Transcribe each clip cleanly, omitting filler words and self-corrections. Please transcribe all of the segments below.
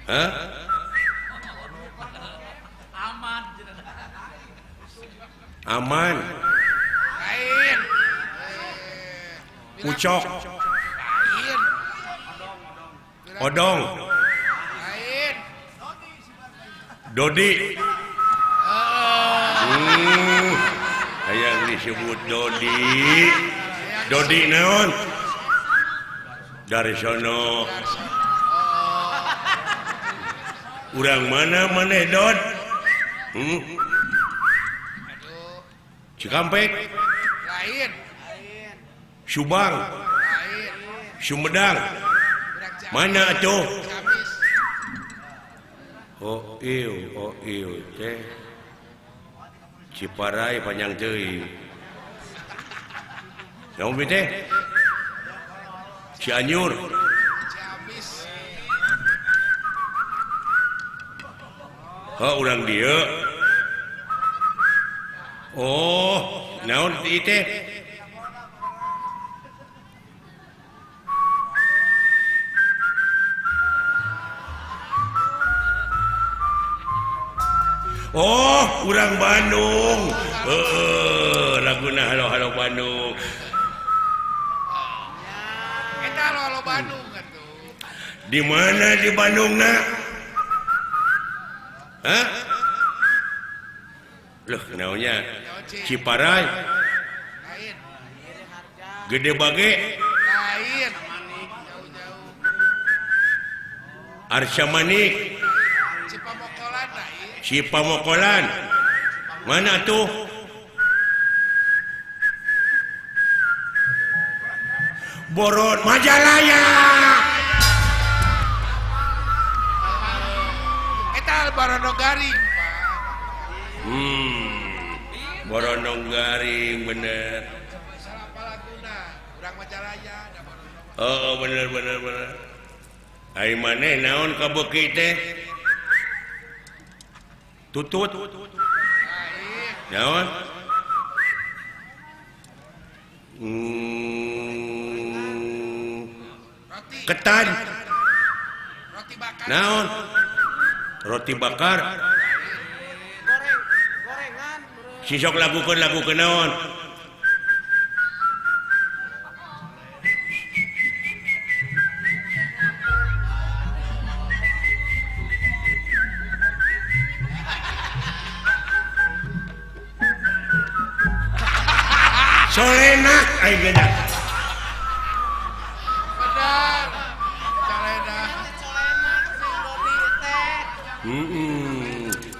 Hah? Aman. Lain. Pucok. Lain. Odong. Lain. Dodi. Yang disebut Dodi. Dodi naon? Dari sono. Urang mana maneh Dod? Cikampek. Lain. Subang. Lain. Sumedang. Budak Ciamis. Mana tuh? Ciamis. Oh ieu teh. Ciparai panjang teuing. Naon teh? Cianjur. Ciamis. Urang dia. Oh, naon ieu teh? Oh, urang Bandung. Laguna halo Bandung. Eta lo Bandung atuh. Di mana di Bandungna? Hah? Loh, naonnya? Ciparai. Lain. Gede Bage. Lain. Jauh-jauh. Arca Manik. Cipamokolan lain. Cipamokolan. Mana tuh? Boron Majalaya. Eta Baronogari. Borononggaring bener. Salah Palaguna. Urang Majalaya. Oh bener. Ai maneh naon ka beuki teh? Tutut. Lain. Naon? Roti. Ketan. Roti bakar. Naon? Roti bakar. Gorengan. Sisok lagukeun naon? Solenak ai beda. Benar. Calena.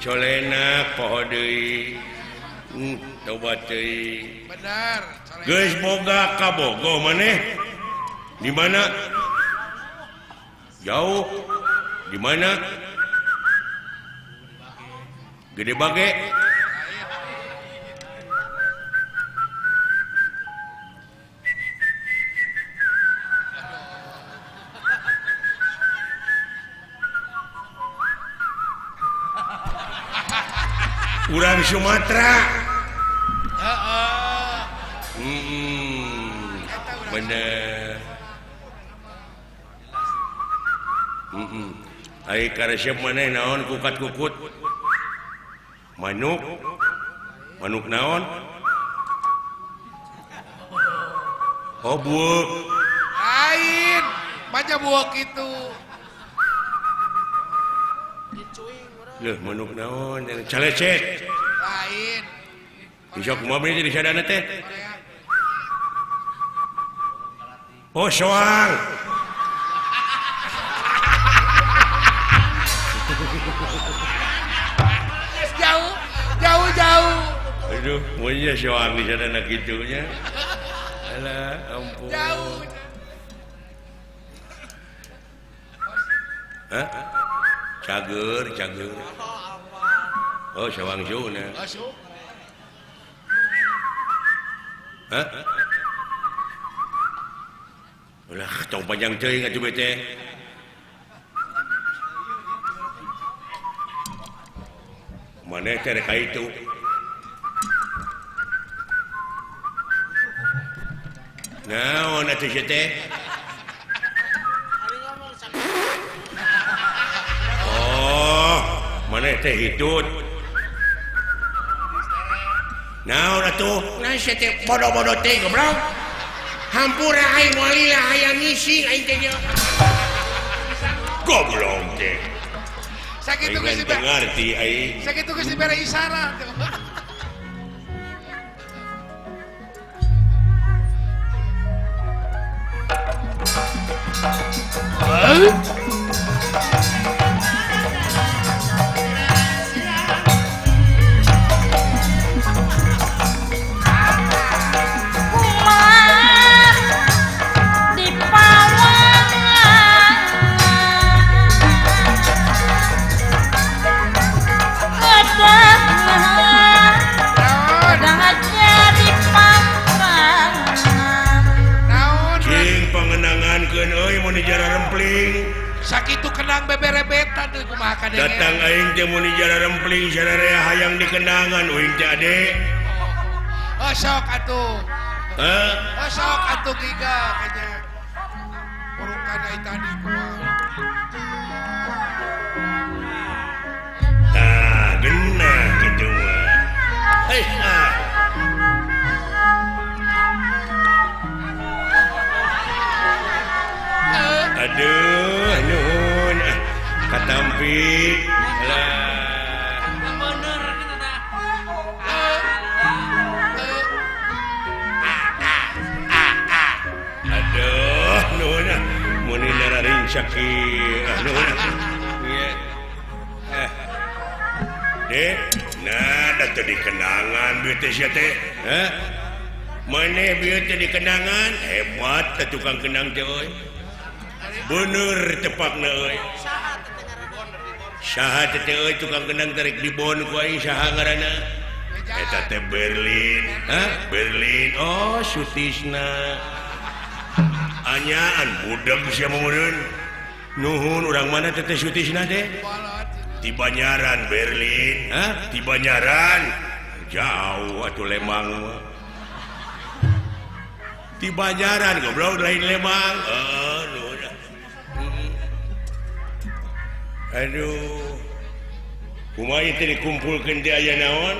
Solenak poho deui. Tobat deui. Benar. Geus boga kabogo maneh. Di mana? Jauh. Di mana? Gede Bage. Urang Sumatera. Bener. Ai karesep maneh naon kukat-kukut? Manuk. Manuk naon? Oh, buuk. Lain. Baca buah gitu. Leuh, manuk naon? Calecet. Lain. Isok mobil jadi sadana teh. Oh, soang. Jauh. Aduh, monya soang di sadana kitunya. Alah, ampun. Jauh. Hah? Cager. Oh, soang zona. Masuk. Hah? Ulah, tong panjang teuing atuh bete. Maneh teh rek itu. Naon atuh teh? teh hitut. Naon atuh? Nasi teh bodoh-bodoh teh goblok. Hampura aing walilah hayang ngisi aing teh nya. Goblok teh. Sakitu geus dibere. Ngarti aing. Sakitu geus dibere isyarat. Sakitu kenang beberebetan tuh kumaha kadenge. Datang aing teh mun jara rempling sararea hayang dikenangan uing teh ade. Oh sok atuh. Hah? Oh sok atuh giga kanya. Urukan ai tadi kumaha. Tah genah kitu mah. Aduh, nuhun katampi lah. Bener gitu dah. Aduh, nuhun mun nararing saki. Nuhun. Iya. Dek, nah datu dikenangan bieu teh sia teh. Hah? Maneh bieu teh dikenangan hebat teh tukang kenang teh euy. Bener tepakna euy. Saha teh euy tukang kenang tarik dibon ku aing saha ngaranna? Eta teh Berlin. Hah? Berlin. Oh, Sutisna. Anyaan budak sia meureun. Nuhun urang mana teh Sutisna teh? Di Banyaran Berlin. Hah? Di Banyaran. Jauh atuh Lembang mah. Di Banyaran goblok lain Lembang. Aduh. Kumaha teh dikumpulkeun teh aya naon?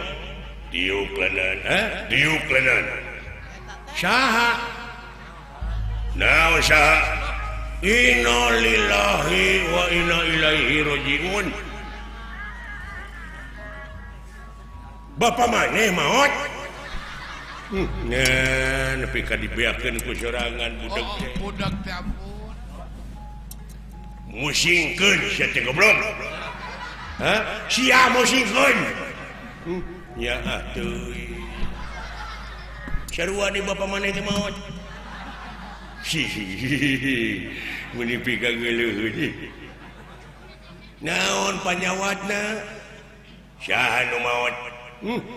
Diuklanan, diuklanan. Saha? Naon saha? Inna lillahi wa inna ilaihi rajiun. Bapa maneh maot? Nah, nepi ka dibeakeun ku sorangan budak teh. Oh, budak teh ampun. Musingkeun sia teh goblok. Hah? Sia musingkeun. Ya atuh. Sarua di bapa maneh teh maot. Hihihi. Mun nepi ka geuleuh. Naon panyawatna? Saha nu maot?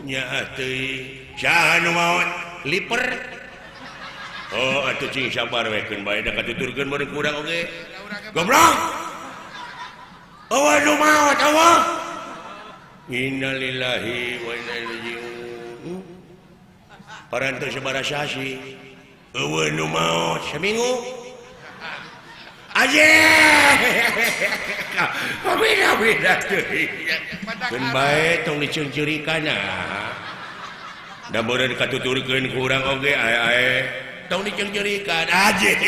Nya atuh. Saha nu maot? Liper. Oh, atuh cing sabar we keun bae da katuturkeun meureun kurang oge. Goblok. Awa nu maot awa. Innalillahi wa inna ilaihi rajiun. Parantos sabaraha sasi. Eueuh nu maot saminggu. Aje. Beda-beda teuing. Keun bae tong diceungceurikanna. Da meureun katuturkeun ku urang oge ae-ae tong diceungceurikan aje.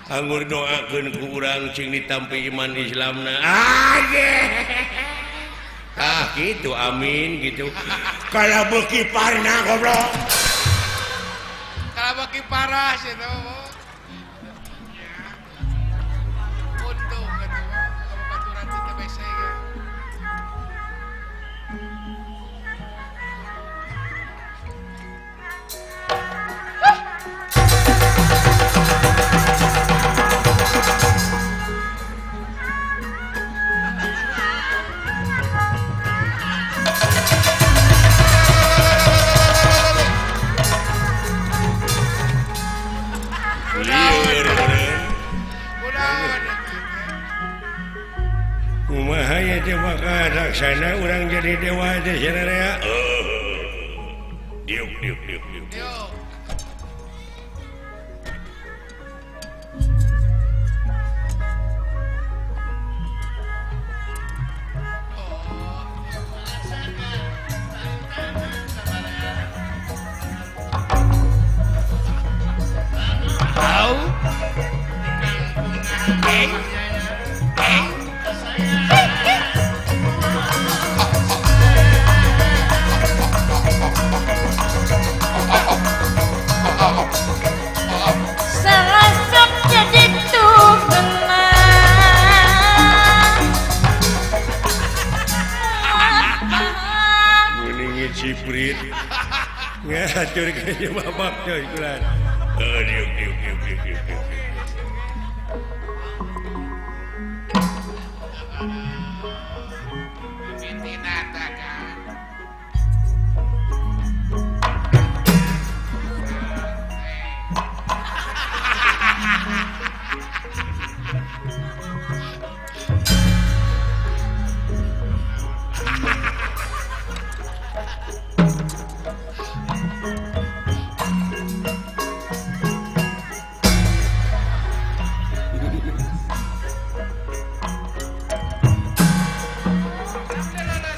Anggur doakeun ku urang cing ditampi iman Islamna. Aje. Ah gitu amin gitu. Kalau beuki parna goblok. Kalau bagi paras itu. Untung gitu. Kalau baturan itu biasa ya. Kumaha ya teh bakal laksana urang jadi dewa teh sararea. Diuk. Yuk. Serasap jadi tugena. Meningin ciprit. Ngatur kayaknya babak coy kulan. Diuk. Pintinata kan.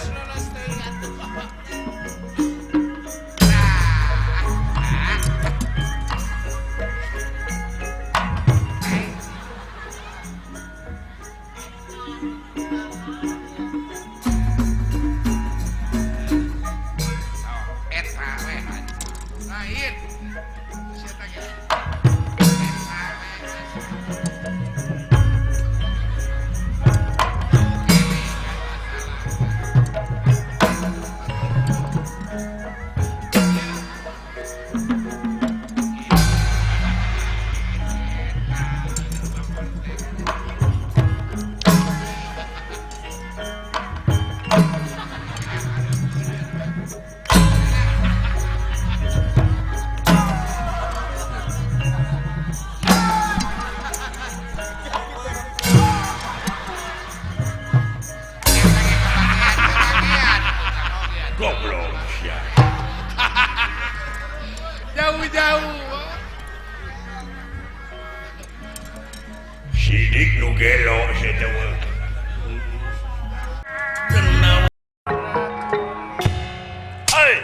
Lolos teuing atuh. Eta we. Lain. Sia teh ge. Eta we. Goblok sia. Jauh-jauh. Sidik nu gelo sia teh mah. Ai.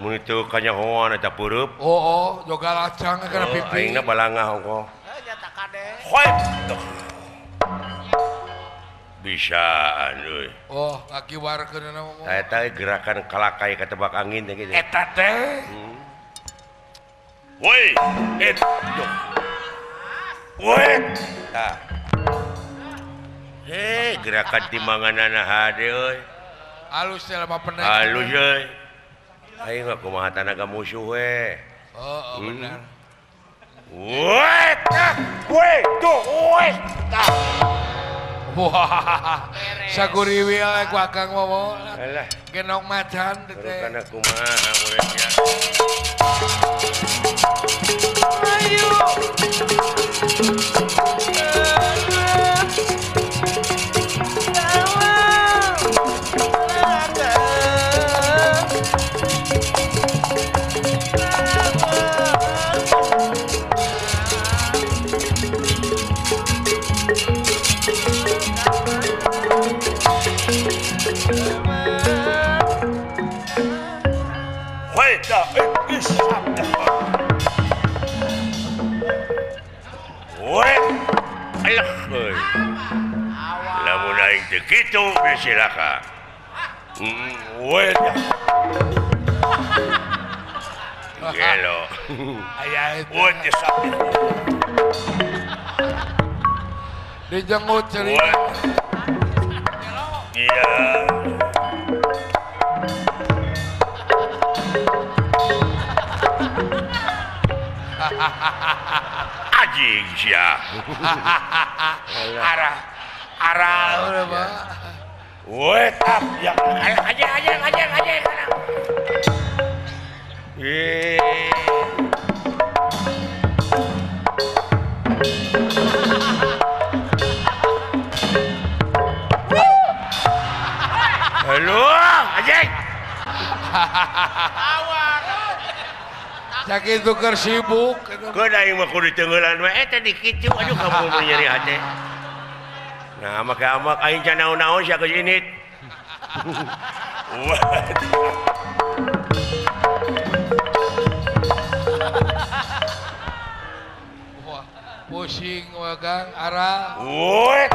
Mun itu kanyahoan eta peureub. Oh, joga lacang kana pipi. Aingna balangah hongko. Hoi. Bisaan euy. Oh, laki warkeun na mah. Eta gerakan kalakai ka tebak angin teh gitu. Eta teh. Woi, woi. Tah. Gerakan timbanganana hade euy. Halus teh mah pendek. Halus euy. Aing mah kumaha tanaga musuh we. Oh, benar. Woi, tah. Woi, tuh, woi. Tah. Wah, saguriwi we ku akang mah. Alah, Genok macan teh. kana kumaha muridnya. Ayo. Woi, tah. Woi. Alah, euy. Lamun aing teu kitu silakan. Woi. Gelo. Aya itu. Woi, sakit. Dijengut ceuri. Woi. Iya. Anjing sia. Arah udah mah. Woi, tap ya. Aja. Halo, anjing. Sakit tuker sibuk. Keun aing mah kudu teungeulan we eta dikitu aduh kamu mau nyeri hate. Nah, maka amak aing can naon-naon sia geus init. Pusing wagang arah. Woi.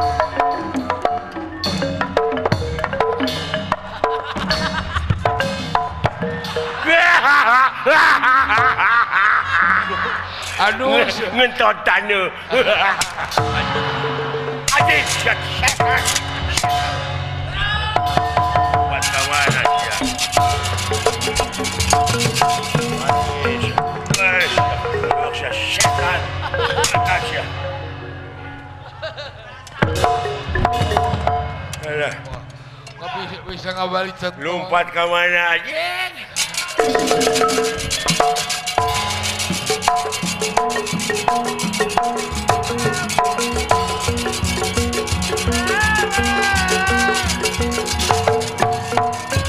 Aduh, ngentot tanu. Adik setan. Buat kawan aja. Manis. Setan. Aja. Alah. nggak bisa ngabali centong. Lompat ke mana aja?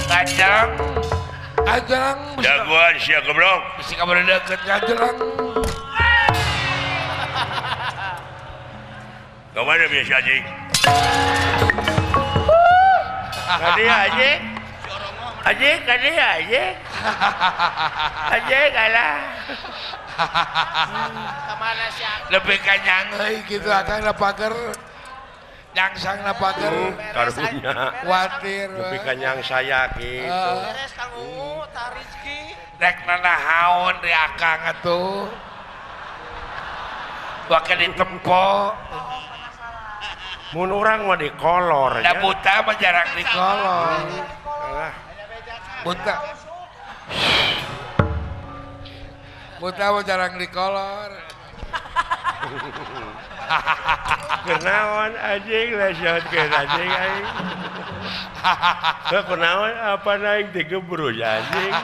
Kacang. Kacang. Jagoan siap goblok. Bisa kabar deket kacang. Kemana biasa anjing? Kadia anjing? Anjing, kadia anjing? Anjing kalah. Kemana sih? Lebih kanyang gitu akan pagar. Nyangsang pagar. Karunya. Khawatir. Lebih kenyang saya gitu. Beres Kang Ungu, Tarizki. Rek nanahaon di akang atuh. Bakal ditempo. Mun urang mah di kolor Da ya. buta mah jarang dikolor. Alah. Buta. Buta mah jarang dikolor. Kenaon anjing lesyotkeun anjing aing. Kenaon apa naik digebrus anjing.